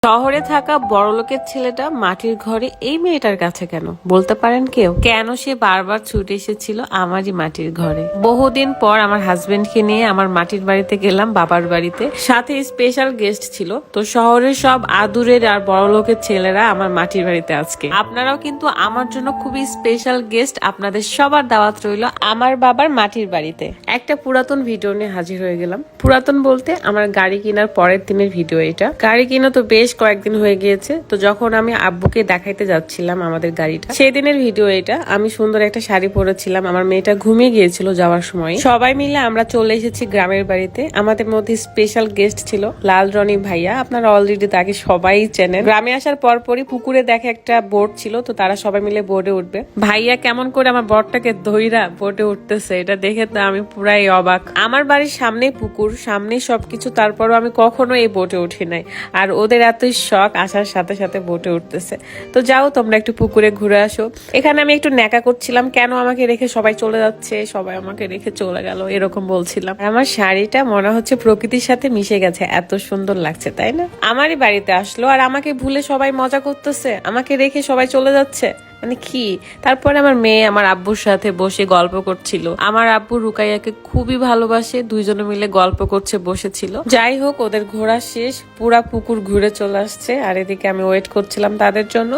শহরে থাকা বড়লোকের ছেলেটা মাটির ঘরে এই মেয়েটার কাছে কেন বলতে পারেন কেউ? কেন সে বারবার ছুটে এসেছিল আমারই মাটির ঘরে? বহুদিন পর আমার হাজবেন্ডকে নিয়ে আমার মাটির বাড়িতে গেলাম, বাবার বাড়িতে, সাথে স্পেশাল গেস্ট ছিল। তো শহরের সব আদুরের আর বড়লোকের ছেলেরা আমার মাটির বাড়িতে আজকে। আপনারাও কিন্তু আমার জন্য খুবই স্পেশাল গেস্ট, আপনাদের সবার দাওয়াত রইল আমার বাবার মাটির বাড়িতে। একটা পুরাতন ভিডিও নিয়ে হাজির হয়ে গেলাম। পুরাতন বলতে আমার গাড়ি কেনার পরের দিনের ভিডিও এটা। গাড়ি কিনা তো বেশ কয়েকদিন হয়ে গিয়েছে। তো যখন আমি আব্বুকে দেখাইতে যাচ্ছিলাম আমাদের গাড়িটা, সেই দিনের ভিডিও এটা। আমি সুন্দর একটা শাড়ি পরেছিলাম, আমার মেয়েটা ঘুমিয়ে গিয়েছিল যাওয়ার সময়। সবাই মিলে আমরা চলে এসেছি গ্রামের বাড়িতে। আমাদের মধ্যে স্পেশাল গেস্ট ছিল লাল রনি ভাইয়া, আপনারা অলরেডি তাকে সবাই চেনেন। গ্রামে আসার পরপরই পুকুরে দেখে একটা বোর্ড ছিল, তো তারা সবাই মিলে বোর্ডে উঠবে। ভাইয়া কেমন করে আমার বরটাকে ধইরা বোর্ডে উঠতেছে, এটা দেখে তো আমি পুরাই অবাক। আমার বাড়ির সামনে পুকুর, সামনে সবকিছু, তারপরও আমি কখনো এই বোটে উঠি নাই। আর ওদের এতই শখ, আসার সাথে সাথে বোটে উঠতেছে। তো যাও তোমরা একটু পুকুরে ঘুরে আসো। এখানে আমি একটু ন্যাকা করছিলাম, কেন আমাকে রেখে সবাই চলে যাচ্ছে, সবাই আমাকে রেখে চলে গেল, এরকম বলছিলাম। আমার শাড়িটা মনে হচ্ছে প্রকৃতির সাথে মিশে গেছে, এত সুন্দর লাগছে, তাই না? আমারই বাড়িতে আসলো আর আমাকে ভুলে সবাই মজা করতেছে, আমাকে রেখে সবাই চলে যাচ্ছে, মানে কি? তারপরে আমার মেয়ে আমার আব্বুর সাথে বসে গল্প করছিল। আমার আব্বু রুকাইয়াকে খুবই ভালোবাসে, দুইজনে মিলে গল্প করছে বসেছিল। যাই হোক, ওদের ঘোরা শেষ, পুরা পুকুর ঘুরে চলে আসছে। আর এদিকে আমি ওয়েট করছিলাম তাদের জন্য।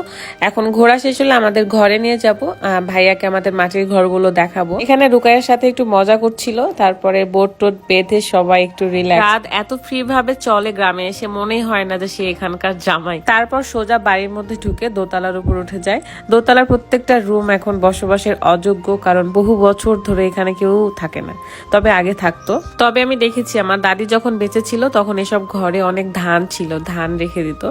এখন ঘোরা শেষ হলে আমাদের ঘরে নিয়ে যাব, ভাইয়াকে আমাদের মাটির ঘরগুলো দেখাবো। এখানে রুকাইয়ার সাথে একটু মজা করছিল, তারপরে বোট টোট বেঁধে সবাই একটু রিল্যাক্স। রাত এত ফ্রি ভাবে চলে গ্রামে এসে, মনেই হয় না যে সে এখানকার জামাই। তারপর সোজা বাড়ির মধ্যে ঢুকে দোতলার উপর উঠে যায়। দোতলার প্রত্যেকটা রুম এখন বসবাসের অযোগ্য, কারণ বহু বছর ধরে এখানে কেউ থাকে না, তবে আগে থাকতো। তবে আমি দেখেছি আমার দাদি যখন বেঁচে ছিল তখন এসব ঘরে অনেক ধান ছিল, ধান রেখে দিত।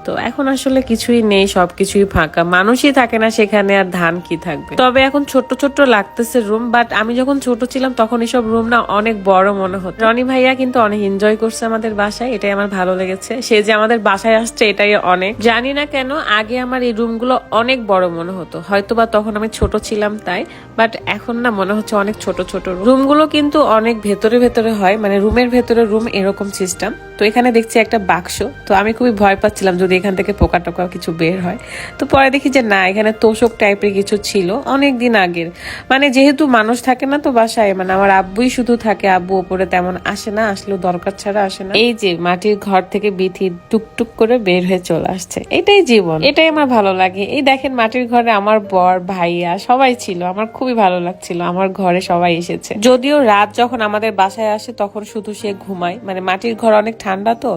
তো এখন আসলে কিছুই নেই, সবকিছুই ফাঁকা, মানুষই থাকে না সেখানে, আর ধান কি থাকবে। তবে এখন ছোট্ট ছোট্ট লাগতেছে রুম, বাট আমি যখন ছোট ছিলাম তখন এসব রুম না অনেক বড় মনে হতো। রনি ভাইয়া কিন্তু অনেক এনজয় করছে আমাদের বাসায়, এটাই আমার ভালো লেগেছে। সে যে আমাদের বাসায় আসছে এটাই অনেক। জানি না কেন আগে আমার এই রুমগুলো অনেক বড় মনে হতো, হয়তোবা তখন আমি ছোট ছিলাম তাই, বাট এখন না মনে হচ্ছে অনেক ছোট ছোট। রুমগুলো কিন্তু অনেক ভেতরে ভেতরে হয়, মানে রুমের ভেতরে রুম, এরকম সিস্টেম। তো এখানে দেখছি একটা বাক্স, তো আমি খুবই ভয় পাচ্ছিলাম যদি এখান থেকে পোকা টোকা কিছু বের হয়। তো পরে দেখি যে না, এখানে তোষক টাইপের কিছু ছিল অনেক দিন আগের। মানে যেহেতু মানুষ থাকে না তো বাসায়, মানে আমার আব্বুই শুধু থাকে, আব্বু ওপরে তেমন আসে না, আসলেও দরকার ছাড়া আসে না। এই যে মাটির ঘর থেকে বিথি টুকটুক করে বের হয়ে চলে আসছে, এটাই জীবন, এটাই আমার ভালো লাগে। এই দেখেন মাটির ঘরে আমার বর, ভাইয়া সবাই ছিল, আমার খুবই ভালো লাগছিল। আমার ঘরে সবাই এসেছে, যদিও রাত যখন আমাদের বাসায় আসে তখন শুধু সে ঘুমায়, মানে মাটির ঘর অনেক ঠান্ডা তো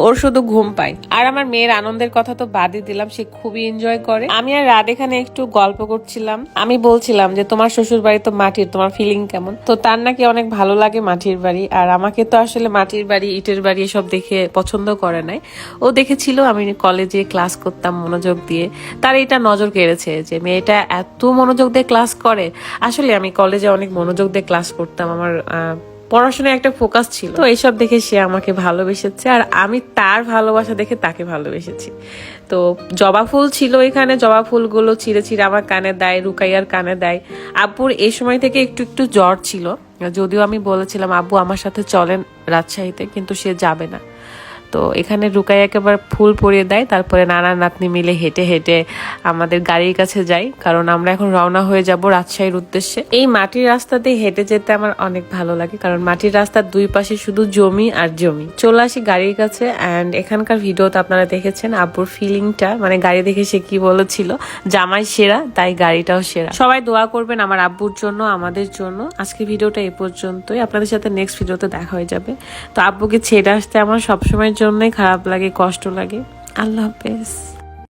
ওর শুধু ঘুম পায়। আর আমার মেয়ের আনন্দের কথা তো বাদই দিলাম, সে খুবই এনজয় করে। আমি আর রাত এখানে একটু গল্প করছিলাম, আমি বলছিলাম যে তোমার শ্বশুর বাড়ি তো মাটির, তোমার ফিলিং কেমন? তো তার নাকি অনেক ভালো লাগে মাটির বাড়ি, আর আমাকে তো আসলে মাটির বাড়ি, ইটের বাড়ি এসব দেখে পছন্দ করে নাই। ও দেখেছিল আমি কলেজে ক্লাস করতাম মনোযোগ দিয়ে, তার এটা নজর কেড়েছে যে মেয়েটা এত মনোযোগ দিয়ে ক্লাস করে। আসলে আমি কলেজে অনেক মনোযোগ দিয়ে ক্লাস করতাম, আমার পড়াশোনায় একটা ফোকাস ছিল। তো এইসব দেখে সে আমাকে ভালোবেসেছে, আর আমি তার ভালোবাসা দেখে তাকে ভালোবেসেছি। তো জবা ফুল ছিল এখানে, জবা ফুলগুলো ছিঁড়ে ছিঁড়ে আমার কানে দেয়, রুকাইয়ার কানে দেয়। আব্বুর এই সময় থেকে একটু একটু জ্বর ছিল, যদিও আমি বলেছিলাম আব্বু আমার সাথে চলেন রাজশাহীতে, কিন্তু সে যাবে না। তো এখানে রুকাইয়াকে আবার ফুল পরিয়ে দেয়, তারপরে নানা নাতনি মিলে হেঁটে হেঁটে আমাদের গাড়ির কাছে যাই, কারণ আমরা এখন রওনা হয়ে যাব রাজশাহীর উদ্দেশ্যে। এই মাটির রাস্তা দিয়ে হেঁটে যেতে আমার অনেক ভালো লাগে, কারণ মাটির রাস্তার দুই পাশে শুধু জমি আর জমি। চলে আসি গাড়ির কাছে, অ্যান্ড এখানকার ভিডিওতে আপনারা দেখেছেন আব্বুর ফিলিংটা, মানে গাড়ি দেখে সে কি বলেছিল, জামাই সেরা তাই গাড়িটাও সেরা। সবাই দোয়া করবেন আমার আব্বুর জন্য, আমাদের জন্য। আজকে ভিডিওটা এই পর্যন্তই, আপনাদের সাথে নেক্সট ভিডিওতে দেখা হয়ে যাবে। তো আব্বুকে ছেড়ে আসতে আমার সবসময় জন্যই খারাপ লাগে, কষ্ট লাগে। আল্লাহ হাফেজ।